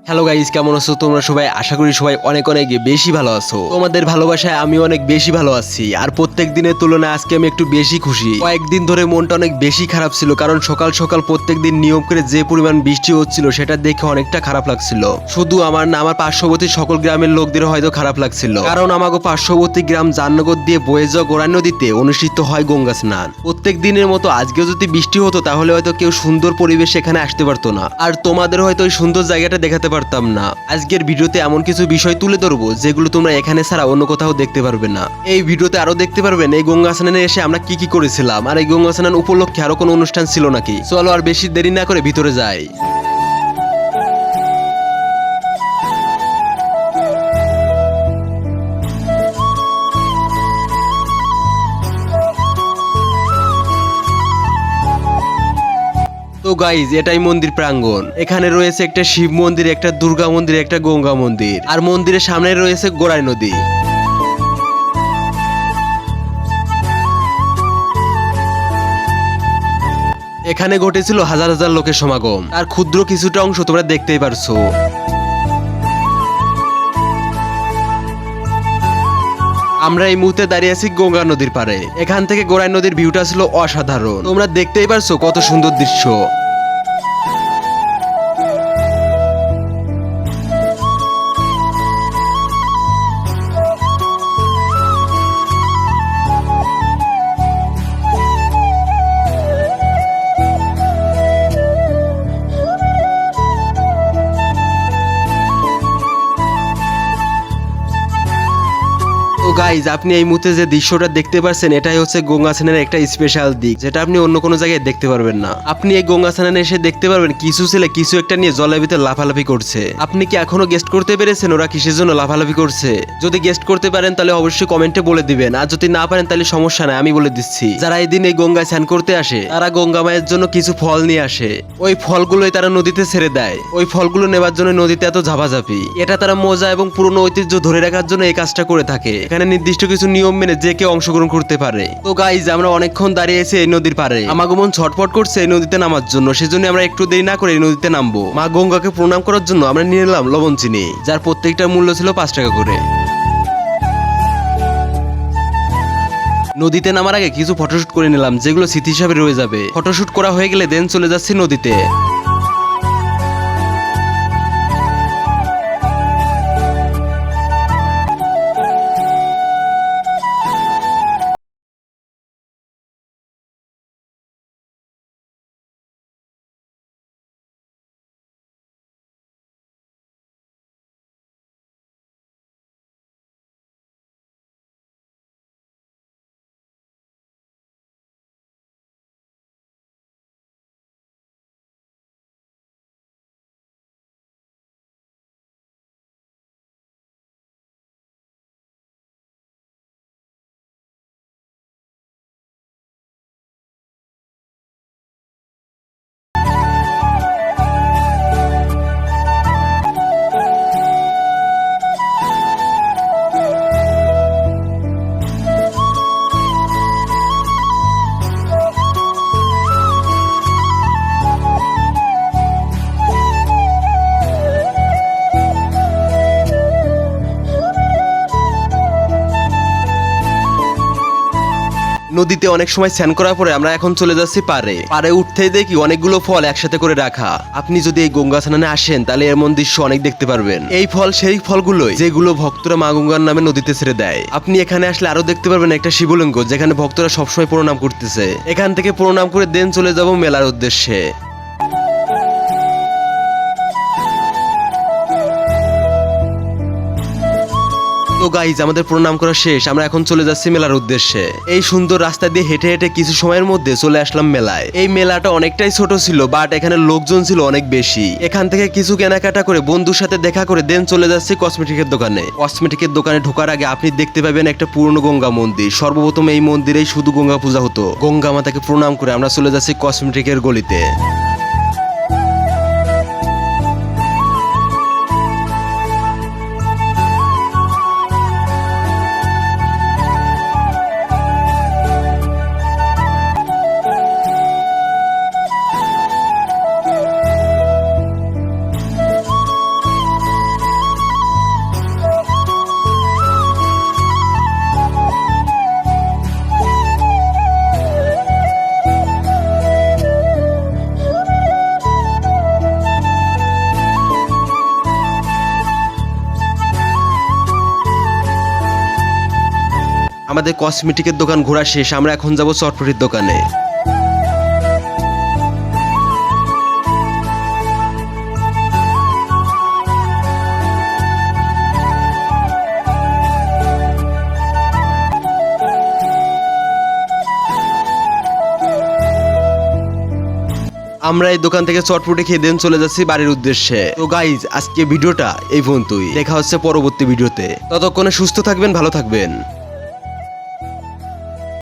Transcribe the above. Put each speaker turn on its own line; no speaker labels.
Hello guys, কেমন আছো তোমরা সবাই? আশা করি সবাই অনেক অনেক বেশি ভালো আছো। তোমাদের ভালোবাসায় আমি অনেক বেশি ভালো আছি। আর প্রত্যেক দিনের তুলনায় আজকে আমি একটু বেশি খুশি। কয়েকদিন ধরে মনটা অনেক বেশি খারাপ ছিল, কারণ সকাল সকাল প্রত্যেক দিন নিয়ম করে যে পরিমাণ বৃষ্টি হচ্ছিল সেটা দেখে অনেকটা খারাপ লাগছিল। শুধু আমার না, আমার পার্শ্ববর্তী সকল গ্রামের লোকদেরও হয়তো খারাপ লাগছিল, কারণ আমাকে পার্শ্ববর্তী গ্রাম জামনগর দিয়ে বয়ে যাওয়া গোড়া নদীতে অনুষ্ঠিত হয় গঙ্গা স্নান। প্রত্যেক দিনের মতো আজকেও যদি বৃষ্টি হতো তাহলে হয়তো কেউ সুন্দর পরিবেশ এখানে আসতে পারতো না, আর তোমাদের হয়তো ওই সুন্দর জায়গাটা দেখাতে পারতাম না। আজকের ভিডিওতে এমন কিছু বিষয় তুলে ধরবো যেগুলো তোমরা এখানে ছাড়া অন্য কোথাও দেখতে পারবে না। এই ভিডিওতে আরো দেখতে পারবেন এই গঙ্গা স্নানে এসে আমরা কি কি করেছিলাম, আর এই গঙ্গা স্নান উপলক্ষে আরো কোনো অনুষ্ঠান ছিল নাকি। চলো আর বেশি দেরি না করে ভিতরে যাই। তো গাইজ, এটাই মন্দির প্রাঙ্গণ। এখানে রয়েছে একটা শিব মন্দির, একটা দুর্গা মন্দির, একটা গঙ্গা মন্দির, আর মন্দিরের সামনে রয়েছে গোড়াই নদী। এখানে ঘটেছিল হাজার হাজার লোকের সমাগম, আর ক্ষুদ্র কিছুটা অংশ তোমরা দেখতেই পারছো। আমরা এই মুহূর্তে দাঁড়িয়ে আছি গঙ্গা নদীর পারে। এখান থেকে গোড়াই নদীর ভিউটা ছিল অসাধারণ। তোমরা দেখতেই পারছো কত সুন্দর দৃশ্য। তো গাইজ, আপনি এই মুহূর্তে যে দৃশ্যটা দেখতে পাচ্ছেন এটাই হচ্ছে গঙ্গা স্নানের একটা স্পেশাল দিক, যেটা আপনি অন্য কোনো জায়গায় দেখতে পারবেন না। আপনি এই গঙ্গা স্নানে এসে দেখতে পারবেন কিছু ছেলে কিছু একটা নিয়ে জলের ভিতরে লাফালাফি করছে। আপনি কি এখনো গেস্ট করতে পেরেছেন ওরা কিসের জন্য লাফালাফি করছে? যদি গেস্ট করতে পারেন তাহলে অবশ্যই কমেন্টে বলে দিবেন, আর যদি না পারেন তাহলে সমস্যা নাই, আমি বলে দিচ্ছি। যারা এই দিন এই গঙ্গায় স্নান করতে আসে তারা গঙ্গা মায়ের জন্য কিছু ফল নিয়ে আসে। ওই ফলগুলোই তারা নদীতে ছেড়ে দেয়। ওই ফলগুলো নেবার জন্য নদীতে এত ঝাপাঝাপি। এটা তারা মজা এবং পুরনো ঐতিহ্য ধরে রাখার জন্য এই কাজটা করে থাকে। এখানে নির্দিষ্ট কিছু নিয়ম মেনে যে কেউ অংশগ্রহণ করতে পারে। তো গাইজ, আমরা অনেকক্ষণ দাঁড়িয়েছি এই নদীর পারে। আমাগো মন ছটফট করছে এই নদীতে নামার জন্য, সেজন্য আমরা একটু দেরি না করে এই নদীতে নামবো। মা গঙ্গাকে প্রণাম করার জন্য আমরা নিয়ে নিলাম লবণ চিনি, যার প্রত্যেকটার মূল্য ছিল 5 টাকা করে। নদীতে নামার আগে কিছু ফটোশুট করে নিলাম, যেগুলো স্মৃতি হিসাবে রয়ে যাবে। ফটোশুট করা হয়ে গেলে দেন চলে যাচ্ছি নদীতে। নদীতে অনেক সময় স্নান করার পরে আমরা এখন চলে যাচ্ছি পারে। পারে উঠতেই দেখি অনেকগুলো ফল একসাথে করে রাখা। আপনি যদি এই গঙ্গা স্নানে আসেন তাহলে এমন দৃশ্য অনেক দেখতে পারবেন। এই ফল সেই ফলগুলোই যেগুলো ভক্তরা মা গঙ্গার নামে নদীতে ছেড়ে দেয়। আপনি এখানে আসলে আরো দেখতে পারবেন একটা শিবলিঙ্গ, যেখানে ভক্তরা সবসময় প্রণাম করতেছে। এখান থেকে প্রণাম করে দেন চলে যাব মেলার উদ্দেশ্যে। তো গাইজ, আমাদের প্রণাম করা শেষ। আমরা এখন চলে যাচ্ছি মেলার উদ্দেশ্যে। এই সুন্দর রাস্তা দিয়ে হেঁটে হেঁটে কিছু সময়ের মধ্যে চলে আসলাম মেলায়। এই মেলাটা অনেকটাই ছোট ছিল, বাট এখানে লোকজন ছিল অনেক বেশি। এখান থেকে কিছু কেনাকাটা করে বন্ধুর সাথে দেখা করে দেন চলে যাচ্ছি কসমেটিকের দোকানে। কসমেটিকের দোকানে ঢোকার আগে আপনি দেখতে পাবেন একটা পুরনো গঙ্গা মন্দির। সর্বপ্রথম এই মন্দিরেই শুধু গঙ্গা পূজা হতো। গঙ্গা মাতাকে প্রণাম করে আমরা চলে যাচ্ছি কসমেটিকের গলিতে। আমাদের কসমেটিকের দোকান ঘোরা শেষ, আমরা এখন যাব চটপটির দোকানে। আমরা এই দোকান থেকে চটপটি খেয়ে দেন চলে যাচ্ছি বাড়ির উদ্দেশ্যে। তো গাইজ আজকে ভিডিওটা এই পর্যন্তই, দেখা হচ্ছে পরবর্তী ভিডিওতে। ততক্ষণে সুস্থ থাকবেন, ভালো থাকবেন।